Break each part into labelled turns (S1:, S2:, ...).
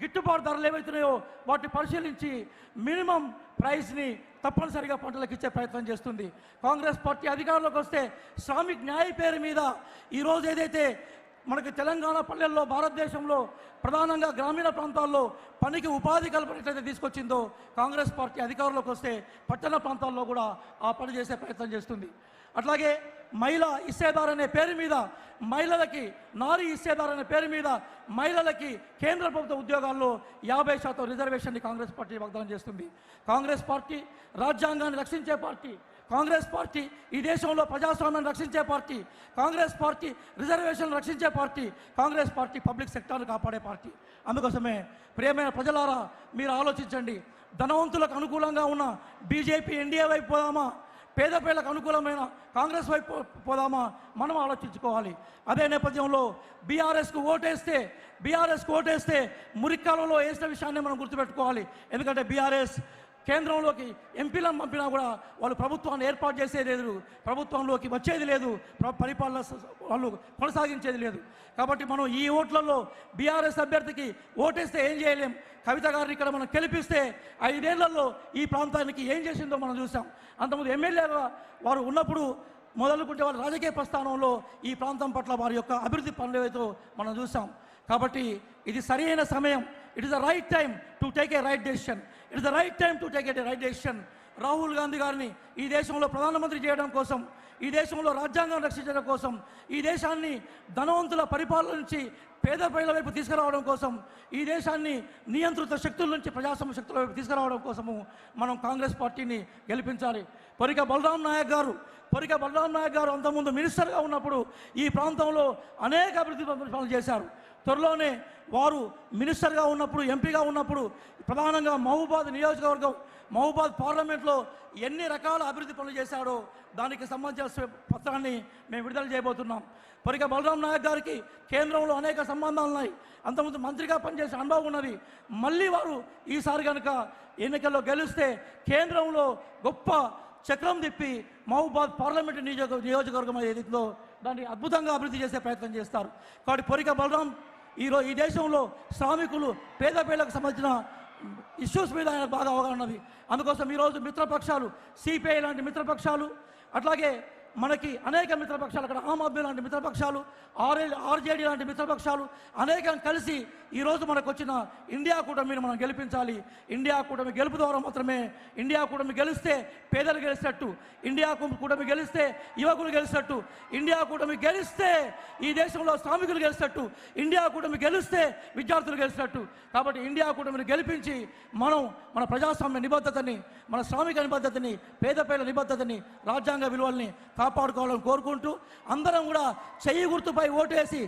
S1: గిట్టుబాటు ధరలు ఏవైతున్నాయో వాటిని పరిశీలించి మినిమం ప్రైస్ని తప్పనిసరిగా పంటలకు ఇచ్చే ప్రయత్నం చేస్తుంది. కాంగ్రెస్ పార్టీ అధికారంలోకి వస్తే శ్రామిక్ న్యాయ పేరు మీద ఈరోజు ఏదైతే మనకి తెలంగాణ పల్లెల్లో భారతదేశంలో ప్రధానంగా గ్రామీణ ప్రాంతాల్లో పనికి ఉపాధి కల్పన ఎట్లయితే తీసుకొచ్చిందో కాంగ్రెస్ పార్టీ అధికారంలోకి వస్తే పట్టణ ప్రాంతాల్లో కూడా ఆ పని చేసే ప్రయత్నం చేస్తుంది. అట్లాగే మహిళా ఇస్సేదార్ అనే పేరు మీద మహిళలకి, నారీ ఇస్సేదార్ అనే పేరు మీద మహిళలకి కేంద్ర ప్రభుత్వ ఉద్యోగాల్లో 50% రిజర్వేషన్ని కాంగ్రెస్ పార్టీ వాగ్దానం చేస్తుంది. కాంగ్రెస్ పార్టీ రాజ్యాంగాన్ని రక్షించే పార్టీ, కాంగ్రెస్ పార్టీ ఈ దేశంలో ప్రజాస్వామ్యాన్ని రక్షించే పార్టీ, కాంగ్రెస్ పార్టీ రిజర్వేషన్లు రక్షించే పార్టీ, కాంగ్రెస్ పార్టీ పబ్లిక్ సెక్టార్ను కాపాడే పార్టీ. అందుకోసమే ప్రియమైన ప్రజలారా మీరు ఆలోచించండి. ధనవంతులకు అనుకూలంగా ఉన్న బీజేపీ ఎన్డీఏ వైపు పోదామా, పేద పేదలకు అనుకూలమైన కాంగ్రెస్ వైపు పోదామా మనం ఆలోచించుకోవాలి. అదే నేపథ్యంలో బీఆర్ఎస్కు ఓటేస్తే మురిక్కాలలో వేసిన విషయాన్ని మనం గుర్తుపెట్టుకోవాలి. ఎందుకంటే బీఆర్ఎస్ కేంద్రంలోకి ఎంపీలను పంపినా కూడా వాళ్ళు ప్రభుత్వాన్ని ఏర్పాటు చేసేది లేదు, ప్రభుత్వంలోకి వచ్చేది లేదు, పరిపాలన వాళ్ళు కొనసాగించేది లేదు. కాబట్టి మనం ఈ ఓట్లలో బీఆర్ఎస్ అభ్యర్థికి ఓటేస్తే ఏం చేయలేం. కవిత గారిని ఇక్కడ మనం గెలిపిస్తే 5 ఏళ్లలో ఈ ప్రాంతానికి ఏం చేసిందో మనం చూసాం. అంతకుముందు ఎమ్మెల్యేగా వారు ఉన్నప్పుడు మొదలుకుంటే వాళ్ళ రాజకీయ ప్రస్థానంలో ఈ ప్రాంతం పట్ల వారి యొక్క అభివృద్ధి పనులు ఏవైతే మనం చూసాం. కాబట్టి ఇది సరైన సమయం. It is the right time to take a right decision. It is the right time to take a right decision. Rahul Gandhi గారిని ఈ దేశంలో ప్రధానమంత్రి చేయడం కోసం, ఈ దేశంలో రాజ్యాంగం రక్షించడం కోసం, ఈ దేశాన్ని ధనవంతుల పరిపాలన నుంచి పేద ప్రజల వైపు తీసుకురావడం కోసం, ఈ దేశాన్ని నియంత్రిత శక్తుల నుంచి ప్రజాస్వామ్య శక్తుల వైపు తీసుకురావడం కోసము మనం కాంగ్రెస్ పార్టీని గెలిపించాలి. పరిక బలరాం నాయక్ గారు అంతకుముందు మినిస్టర్గా ఉన్నప్పుడు ఈ ప్రాంతంలో అనేక అభివృద్ధి పనులు చేశారు. త్వరలోనే వారు మినిస్టర్గా ఉన్నప్పుడు, ఎంపీగా ఉన్నప్పుడు ప్రధానంగా మహబూబాద్ నియోజకవర్గం, మహబూబాద్ పార్లమెంట్లో ఎన్ని రకాల అభివృద్ధి పనులు చేశాడో దానికి సంబంధించిన పత్రాన్ని మేము విడుదల చేయబోతున్నాం. పరిక బలరాం నాయక్ గారికి కేంద్రంలో అనేక సంబంధాలు ఉన్నాయి, అంతకుముందు మంత్రిగా పనిచేసే అనుభవం ఉన్నది. మళ్ళీ వారు ఈసారి కనుక ఎన్నికల్లో గెలిస్తే కేంద్రంలో గొప్ప చక్రం తిప్పి మహబూబాద్ పార్లమెంటు నియోజకవర్గం ఏదైతుందో దాన్ని అద్భుతంగా అభివృద్ధి చేసే ప్రయత్నం చేస్తారు. కాబట్టి పరిక బలరాం ఈ దేశంలో శ్రామికులు, పేద పేదలకు సంబంధించిన ఇష్యూస్ మీద ఆయన బాగా అవగాహన ఉన్నది. అందుకోసం ఈరోజు మిత్రపక్షాలు, సిపిఐ లాంటి మిత్రపక్షాలు, అట్లాగే మనకి అనేక మిత్రపక్షాలు, అక్కడ ఆమ్ ఆద్మీ లాంటి మిత్రపక్షాలు, ఆర్జేడీ లాంటి మిత్రపక్షాలు అనేకం కలిసి ఈరోజు మనకు వచ్చిన ఇండియా కూటమిని మనం గెలిపించాలి. ఇండియా కూటమి గెలుపు ద్వారా మాత్రమే, ఇండియా కూటమి గెలిస్తే పేదలు గెలిచినట్టు, ఇండియా కూటమి గెలిస్తే యువకులు గెలిచినట్టు, ఇండియా కూటమి గెలిస్తే ఈ దేశంలో శ్రామికులు గెలిచినట్టు, ఇండియా కూటమి గెలిస్తే విద్యార్థులు గెలిచినట్టు. కాబట్టి ఇండియా కూటమిని గెలిపించి మనం మన ప్రజాస్వామ్య నిబద్ధతని, మన శ్రామిక నిబద్ధతని, పేద పేదల నిబద్ధతని, రాజ్యాంగ విలువల్ని కాపాడుకోవాలని కోరుకుంటూ అందరం కూడా చెయ్యి గుర్తుపై ఓటేసి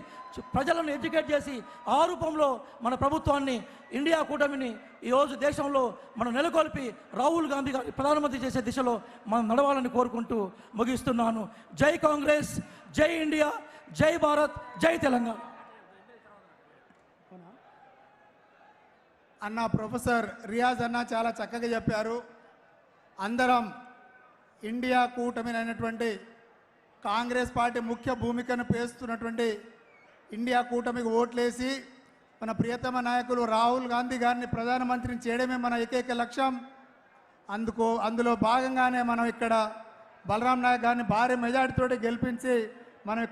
S1: ప్రజలను ఎడ్యుకేట్ చేసి ఆ రూపంలో మన ప్రభుత్వాన్ని, ఇండియా కూటమిని ఈరోజు దేశంలో మనం నెలకొల్పి రాహుల్ గాంధీ గారిని ప్రధానమంత్రి చేసే దిశలో మనం నడవాలని కోరుకుంటూ ముగిస్తున్నాను. జై కాంగ్రెస్, జై ఇండియా, జై భారత్, జై తెలంగాణ.
S2: అన్న ప్రొఫెసర్ రియాజ్ అన్న చాలా చక్కగా చెప్పారు. అందరం ఇండియా కూటమి అయినటువంటి కాంగ్రెస్ పార్టీ ముఖ్య భూమికను పేస్తున్నటువంటి ఇండియా కూటమికి ఓట్లేసి మన ప్రియతమ నాయకులు రాహుల్ గాంధీ గారిని ప్రధానమంత్రిని చేయడమే మన ఏకైక లక్ష్యం. అందులో భాగంగానే మనం ఇక్కడ బలరాం నాయక్ గారిని భారీ మెజార్టీతోటి గెలిపించి మనం